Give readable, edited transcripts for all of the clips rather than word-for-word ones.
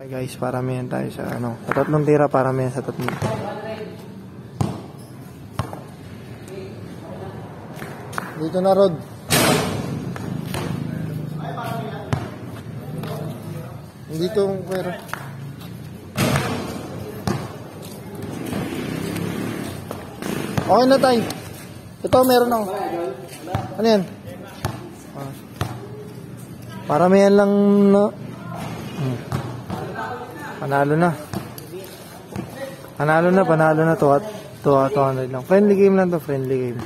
Hi guys, paramihan tayo sa ano, sa tatlong tira, paramihan sa tatlong. Dito na Rod. Dito pero. Okay na tayo. Ito meron ako. Ano yan? Paramihan lang na. Panalo na. Panalo na to at 200 lang. Friendly game lang to, friendly game.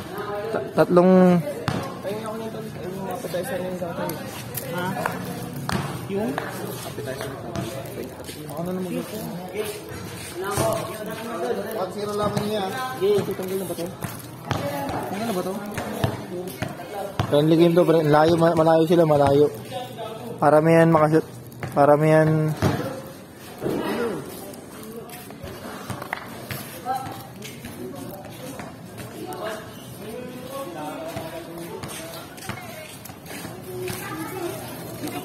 Tatlong Ayun ako nito, yung appetizer yung gagawin. Ha? Yung? Appetizer. Ako na naman ito. 1-0 lang niya. Hindi, titanggal na ba ito? Tanggal na ba ito? Friendly game to, malayo, malayo sila, malayo. Paramihan makashoot. Paramihan.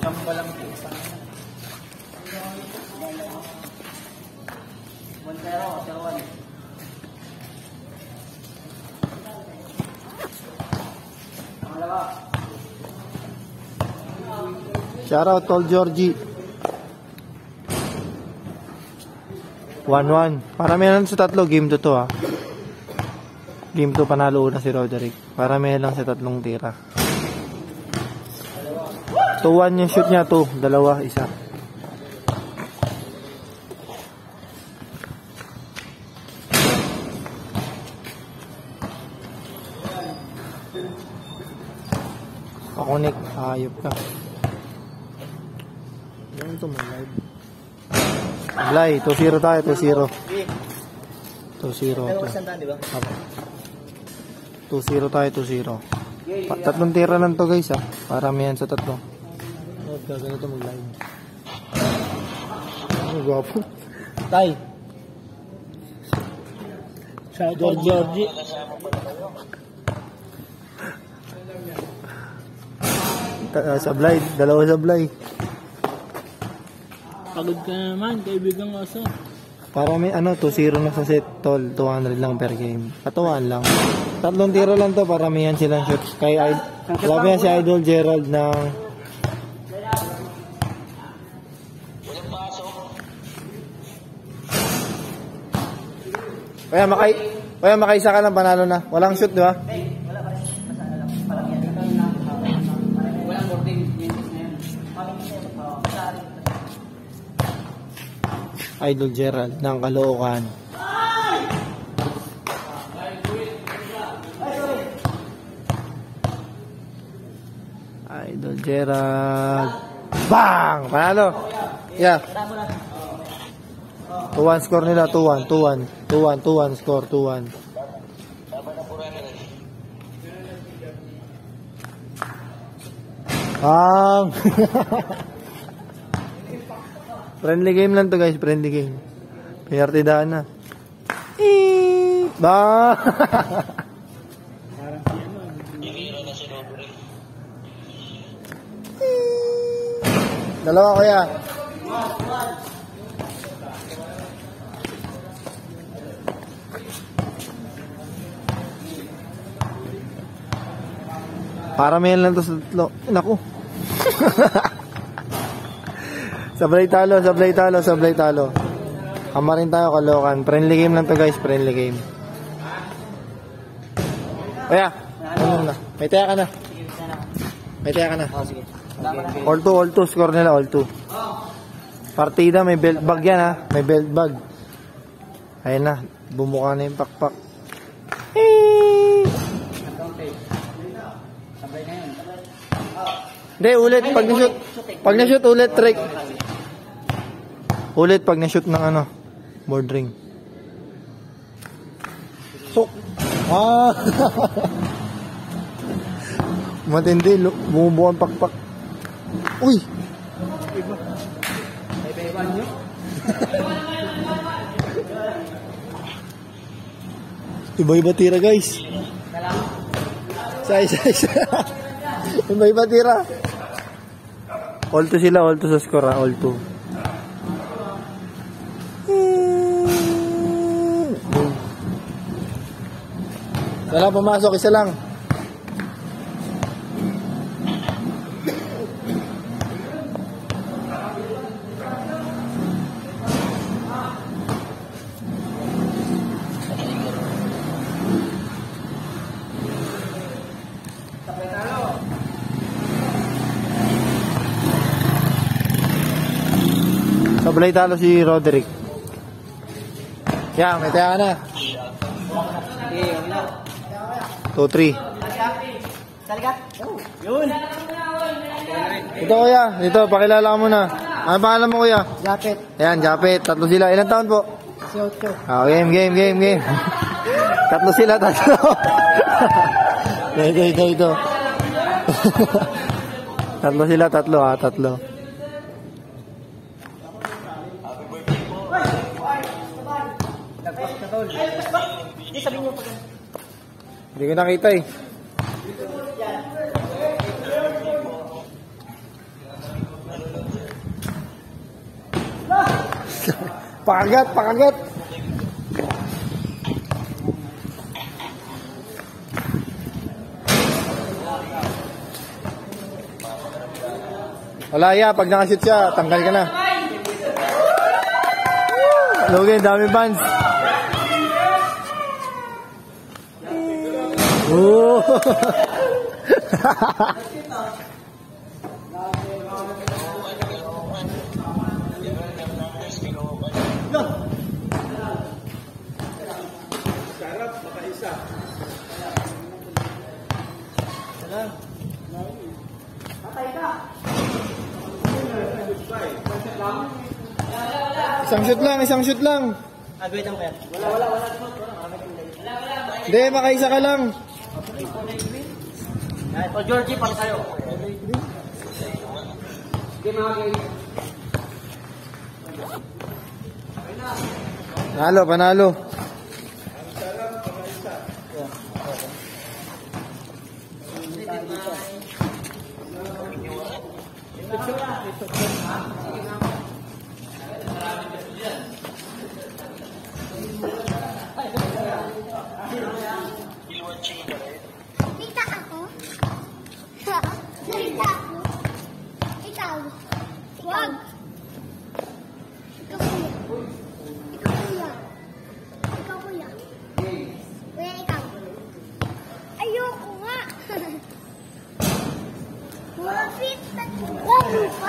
Kamba lang ito. 1-0. Shoutout Tol Georgie. 1-1. Paramihan lang sa tatlo. Game 2 to ha. Game 2 panalo una si Roderick. Paramihan lang sa tatlong tira. 2-1 yung shoot niya. 2. Dalawa. Isa. Pakunik. Ayop ka. Yan ito may live. Ablay. 2-0 tayo. 2-0. 2-0. 2-0 tayo. 2-0. Tatlong tira lang to guys ha. Paramihan sa tatlo. Ganito mag-live. Ang gwapo. Tay. Georgie. Sablay. Dalawa sablay. Pagod ka naman, kaibigang aso. Para may ano, 2-0 na sa set, tol. 200 lang per game. Katuwaan lang. Tatlong tira lang to, paramihan silang shoot. Kay sabi si Idol Gerald ng Kaya makaisa ka lang, panalo na. Walang shoot, di ba? Wala pa rin. Walang boarding games na yan. Idol Gerald ng Caloocan. Idol Gerald. Bang! Panalo. Yeah. 2-1 score nila. 2-1. 2-1 score. 2-1. Bang! Friendly game lang to guys. Friendly game. Pinartidahan na. Bang! Dalawa kuya. Paramihan lang to sa tatlo. Naku. Sablay talo. Kamarin tayo, Caloocan. Friendly game lang to guys, friendly game. Kuya, ano na? May taya ka na. Oh, sige. All 2, score nila, all 2. Partida, may belt bag yan ha. May belt bag. Ayun na, bumuka na yung pakpak. Hindi, ulit. Pag na-shoot, ulit, trick. Ulit pag na-shoot ng ano, board ring. So, matindi, bumubuka ang pakpak. Uy! Iba-iba tira guys. Isa. Iba-iba tira. All 2 sila, all 2 sa score ha, all 2. Wala pumasok, isa lang. Sablay talo si Roderick. Yan, may taya ka na. 2-3. Yun. Ito kuya, dito, pakilala ka muna. Ano pangalan mo kuya? Jacket. Ayan, Japet. Tatlo sila. Ilang taon po? 18. Game. Tatlo sila, tatlo. Ito. Tatlo sila, tatlo. Hindi ko nakita eh. Pakagat. Wala ya, pag nakashoot siya, tanggal ka na. Lugin, dami bands. Oh. Isang shoot lang. Wait lang kaya. Hindi, makaisa ka lang. O Georgie, para sa'yo. Game mga game. Panalo. Kita ako? Kita ako? Ikaw? Wag! Ikaw kuya. Ikaw kuya. Kuya ikaw. Ayoko nga. Wapit. Wapit.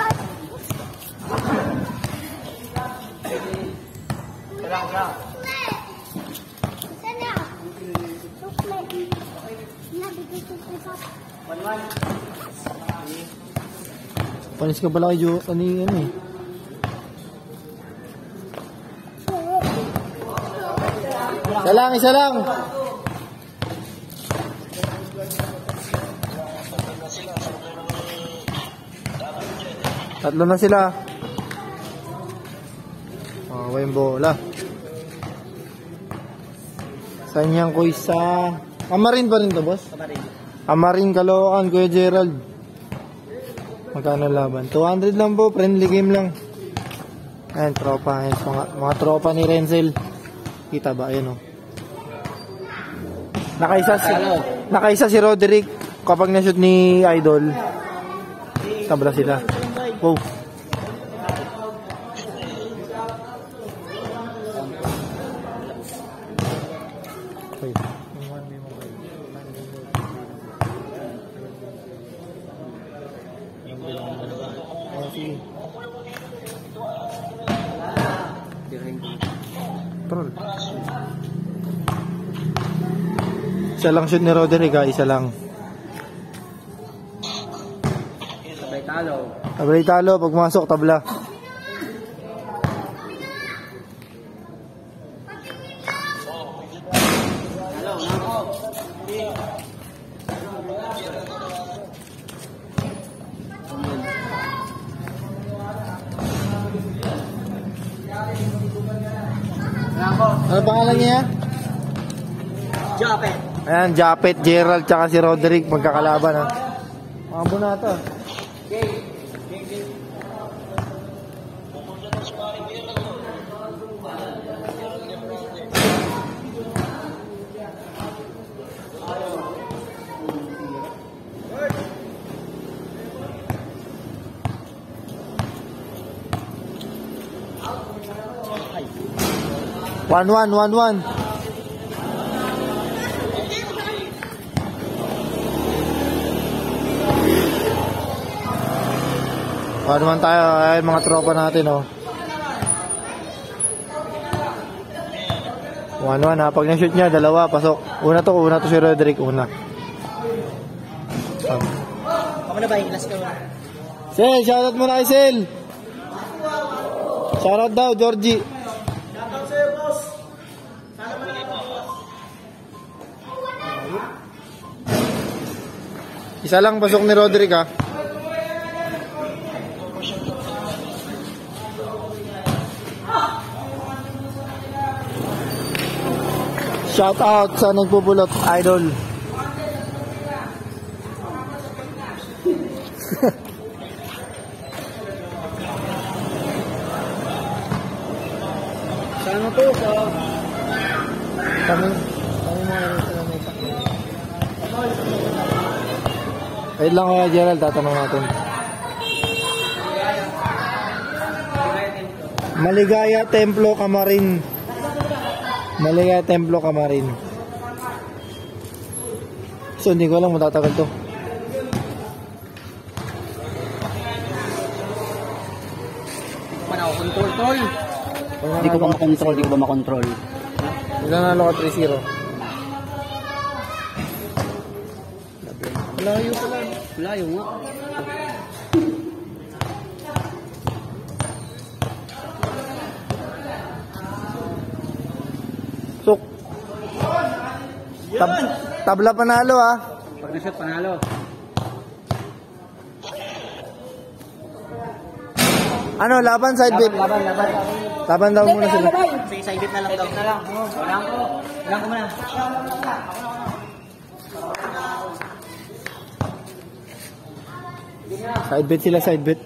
Panis ka pala kay Jo, ano eh. Isa lang. Tatlo na sila. Yung bola. Saan yan ko isa? Amarin pa rin to, boss? Amarin, Caloocan, Kuya Gerald. Magkano laban? 200 lang po, friendly game lang. Ayan, tropa. Ayan, mga tropa ni Renzel. Kita ba? Ayan o. Nakaisa si Roderick. Kapag na-shoot ni Idol, tabla sila. Wow. Troll. Isa lang shoot ni Roderick, isa lang. Sabay talo, pag masok, tabla. Ano pangalan niya? Japet. Ayan, Japet, Gerald, tsaka si Roderick, magkakalaban ha. Mga bunata. 1-1, 1-1. Paano tayo ay mga tropa natin oh. 1-1 ha. Pag na-shoot niya, dalawa, pasok. Una to si Roderick, una. Ako na ba? Last ka ba? Sel, shoutout mo na kay Sel. Shoutout daw, Georgie. Isa lang pasok ni Roderick ha. Shout out sa nagpupulot, idol. Saan to? Kami mo wait lang kaya Gerald, tatanong natin. Maligaya Templo Camarin. Maligaya Templo Camarin. So hindi ko alam matatagal to. Control, tol. Hindi ko ba makontrol? Nanalo ka 3-0. Layo pala. Layo nga. Suk. Tabla panalo ah. Pag na-shot, panalo. Ano, laban side bet? Laban. Laban daw muna sila. Sige, side bet na lang daw. Walang ko muna. Side bet sila, side bet.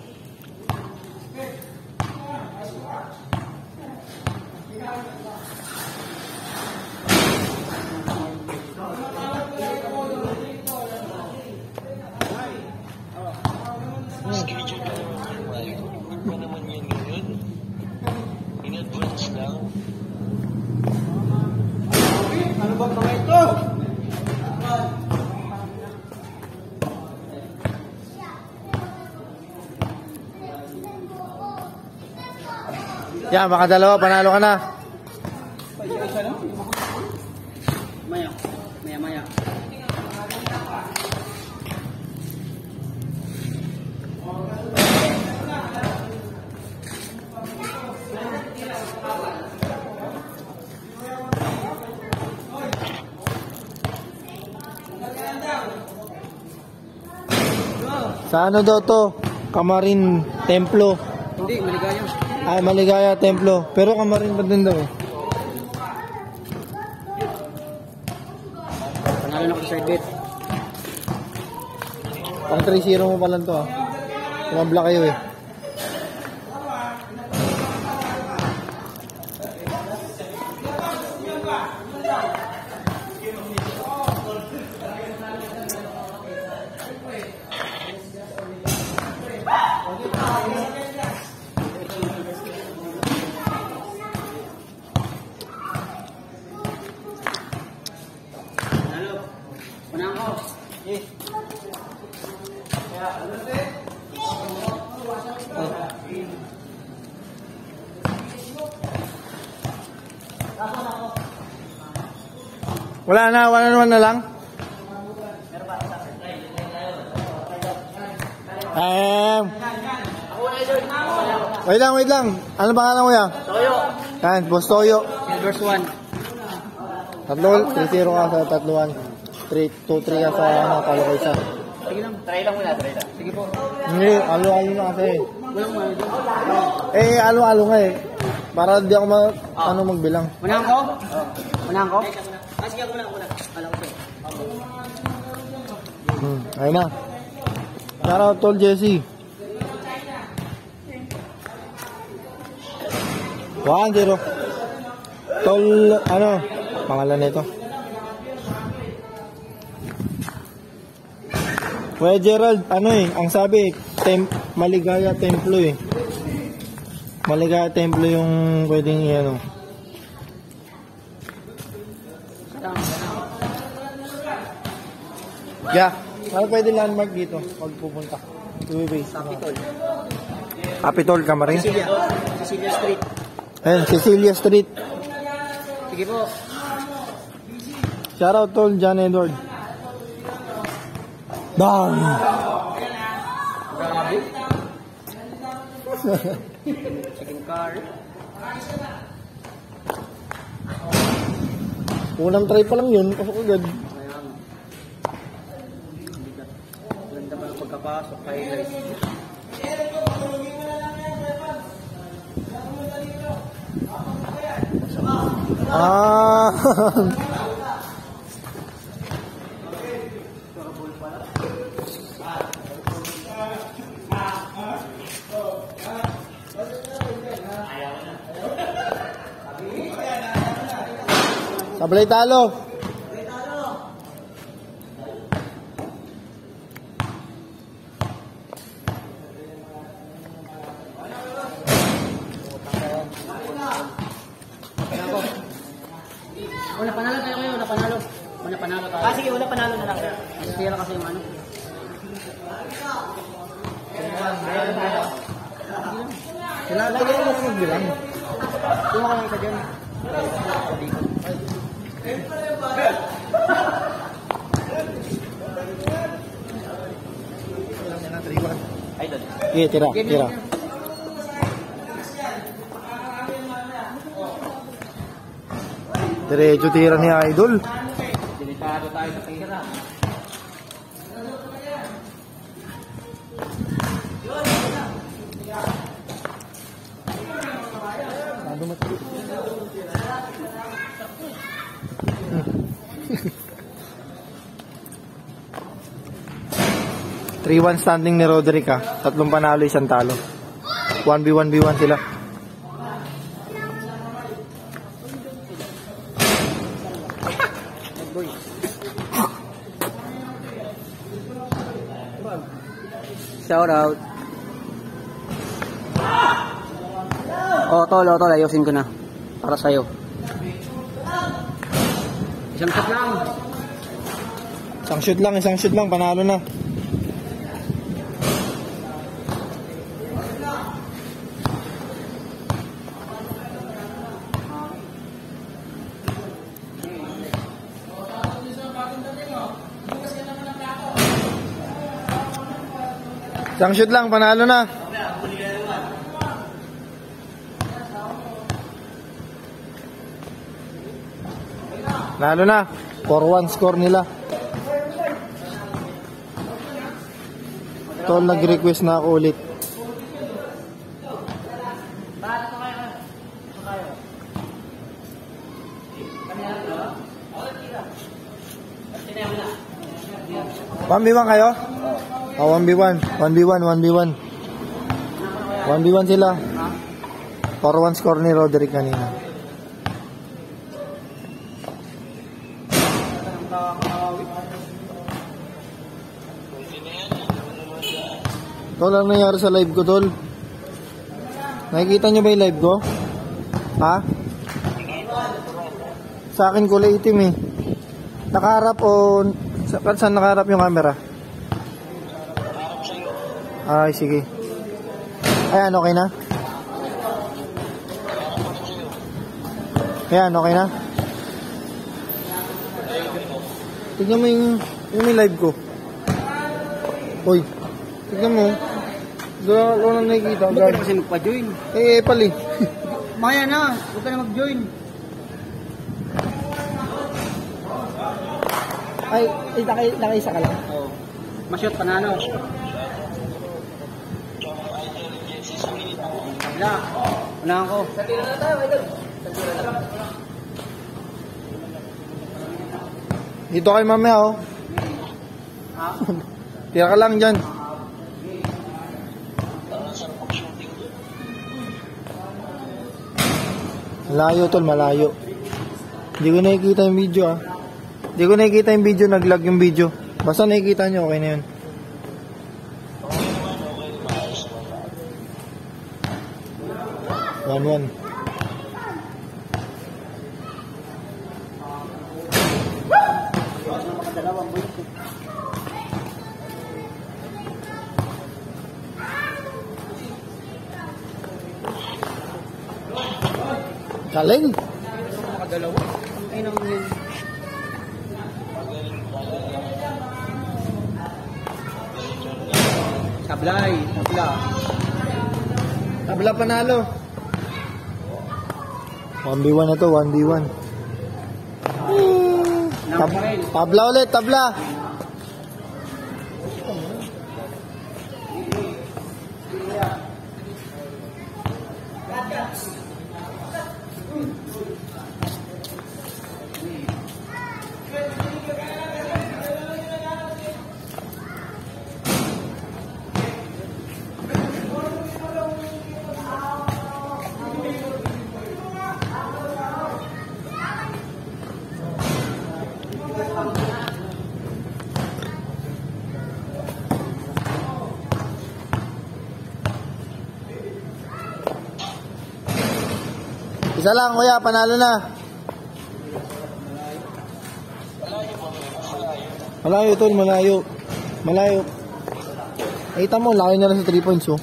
Ano bang mga ito? Yan, baka dalawa, panalo ka na. Maya. Sa ano daw to? Camarin Templo. Hindi, maligaya. Ay, Maligaya Templo. Pero Camarin pa din daw eh. Panalo na ko sa side bet. Pang 3-0 mo pa lang to ah. Tumabla kayo eh. Unang ko. Yes. Wala na, 1-1 na lang. Wait lang. Ano pangalan mo yan? Toyo. Yan, Boss Toyo. Silver's 1. 3-0 ka sa 3-1. 2-3 ka sa palo ka isa. Sige lang. Try lang muna. Sige po. Hindi, alo-alo na kasi. Walang mga ito. Alo-alo nga eh. Para di ako magbilang. Unang ko? Unang ko? Sige ako muna. Alam ko. Ayun na. Shoutout Tol Jesse. 1-0. Tol, pangalan nito. Well, Gerald, ang sabi, Maligaya Templo eh. Maligaya templo yung pwedeng ano. Yeah. Ano pwede landmark dito? Magpupunta. Two-ways. Capitol, Camarin. Cecilia Street. Ayun, Cecilia Street. Sige po. Shoutout tol, John Edward. Bang! Chicken curry. Unang try pa lang yun, pasok agad. Ayan. Ganda pa ng pagkapasok. Highlight. Ah! Sablay talo. Wala panalo tayo ngayon, wala panalo. Wala panalo tayo. Ah, sige, wala panalo na lang. Tira kasi yung ano. Kailangan ko lang magbilang. Tuma ko lang isa dyan. Ay, doon. Okay, tira, tira. Diretso tira ni Idol. Delikado tayo sa tira. Three-one standing ni Roderick ha. Tatlong panalo, isang talo. 1v1v1 sila. Shout out. Tol, ayusin ko na. Para sa'yo. Isang shot lang. Isang shoot lang, panalo na. Isang shoot lang, panalo na. Panalo na. 4-1 score nila. Tol, nag-request na ako ulit. One v one kayo? Oh, 1v1. 1v1 sila. 4-1 score ni Roderick kanina. Tol, ano nangyari sa live ko, Tol? Nakikita nyo ba yung live ko? Ha? Sa akin kulay itim eh. Nakaharap o... Saan nakaharap yung camera? Ay, sige. Ayan, okay na? Ayan, okay na? Tignan mo yung live ko. Uy, tignan mo. Doon na nakikita. Huwag ka na kasi magpa-join. Pali. Maya na, huwag ka na mag-join. Ay, nakaisa ka lang. Oo. Masyot, panalo. Wala. Wala ako. Dito kay mamaya, oh. Tira ka lang dyan. Malayo, Tol, malayo. Hindi ko nakikita yung video, ah. Hindi ko nakikita yung video, nag-lag yung video. Basta nakikita nyo, okay na yun. 1-1. Makadalawang bulit. Galing. Makadalawa. Ay, nang yun. Sablay. Sabla. Tabla panalo. 1v1 na to, 1v1. Tabla ulit, tabla. Isa lang, kuya, panalo na. Malayo tol, malayo. Malayo. Kita mo, laki na lang sa 3 points, oh.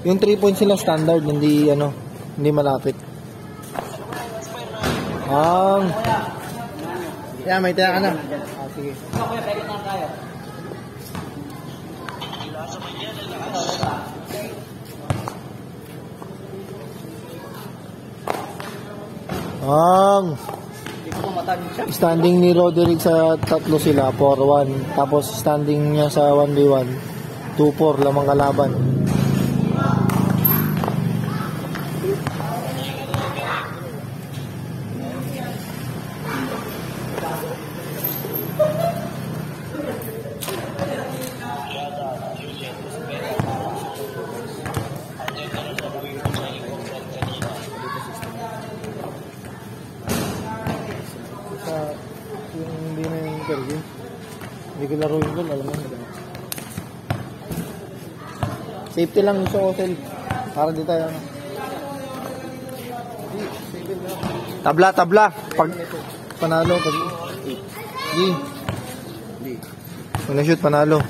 Yung 3 points nila standard, hindi, hindi malapit. May taya ka na. Sige. Kuya, pwede na tayo. Hindi ko matagin siya. Standing ni Roderick sa tatlo sila, 4-1. Tapos standing niya sa 1v1, 2-4, lamang kalaban. Yung hindi na yung interview, hindi ko laro yun, alam mo. Safety lang gusto ko, Sel. Para di tayo, Tabla. Pag panalo, pag Pag na-shoot, panalo.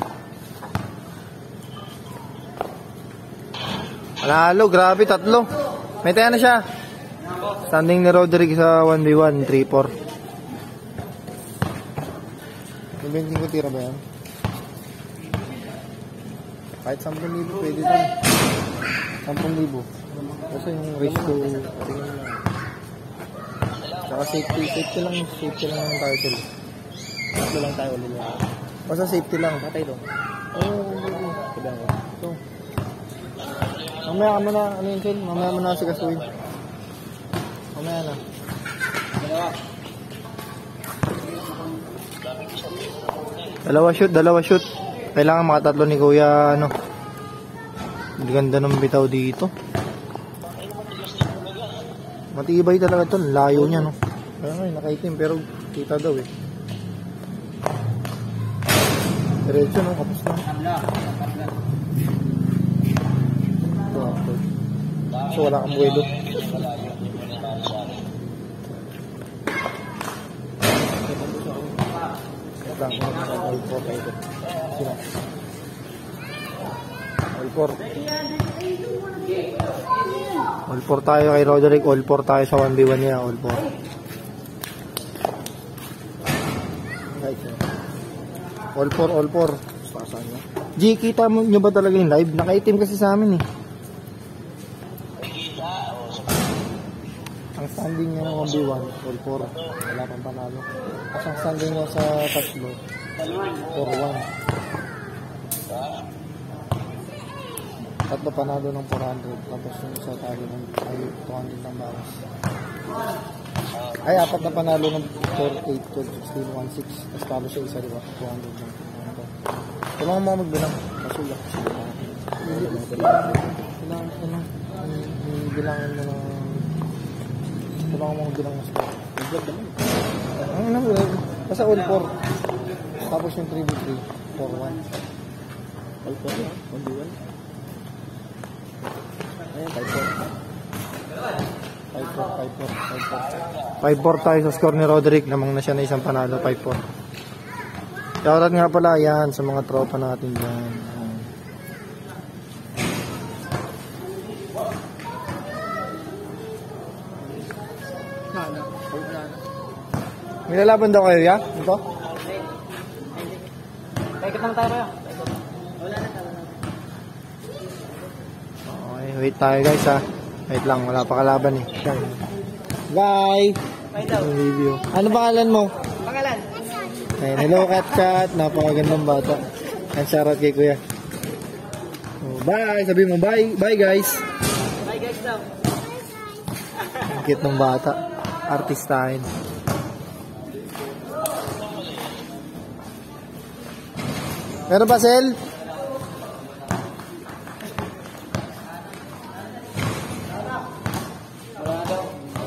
Panalo, grabe, 3. May taya na siya. Standing ni Roderick sa 1v1, 3-4. Benching ko tira ba yan? Kahit 10,000 pwede doon. 10,000. Kasi yung race ko, saka safety lang yung tayo sila. Tatlo lang tayo ulit. Basta safety lang. Patay doon. So, mamaya ka muna, Sel? Mamaya mo na si Kasuin. Mamaya na. Dalawa shoot. Kailangan makatatlo ni Kuya, Ganda ng bitaw dito. Matibay talaga ito. Layo niya, no? Kaya nga, nakaitim, pero kita daw, eh. Diretso, no? Kapos na. So, wala kang buwelo. All 4 tayo kay Roderick, all 4 tayo sa 1v1 niya, all 4. All 4. G, kita mo nyo ba talaga yung live? Nakaitim kasi sa amin, eh. Ang standing niya ng 1v1, all 4. Wala pang panalo. Kasi ang standing niya sa tatlo, 4-1. Tatlo panalo ng 400, tapos yung isa talo ng 200 ng bawas. Ay, 4 na panalo ng 4, 8, 12, 16, 16. Tapos talo siya isa, diba? 200 ng tulungan mo magbilang. Kasulak. Bilangin mo ng... Tulungan mo magbilang mas. Basta all 4. Tapos yung 3v3, 4-1. All 4 1v1. Ayan, 5-4. 5-4 tayo sa score ni Roderick. Namang na siya na isang panalo. 5-4. Shoutout nga pala yan sa mga tropa natin dyan. Ayan. May lalaban daw kayo, ya? Ito? Paikot lang tayo kayo. Okay, wait tayo guys ha. Wait lang, wala pa kalaban eh. Bye! Yung review. Ano pangalan mo? Pangalan? Ayun, hello Kat Kat. Napakagandang bata. Ang shoutout kay Kuya. Oh, bye! Sabi mo bye! Bye guys! Bye guys daw. Ang cute ng bata. Artistahin. Meron pa, Sel?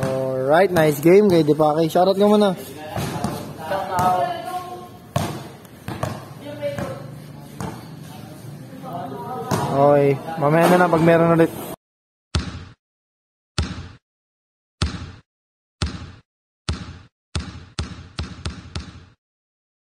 Alright, nice game kay Dipake. Shoutout ka muna. Okay, mamaya na pag meron ulit.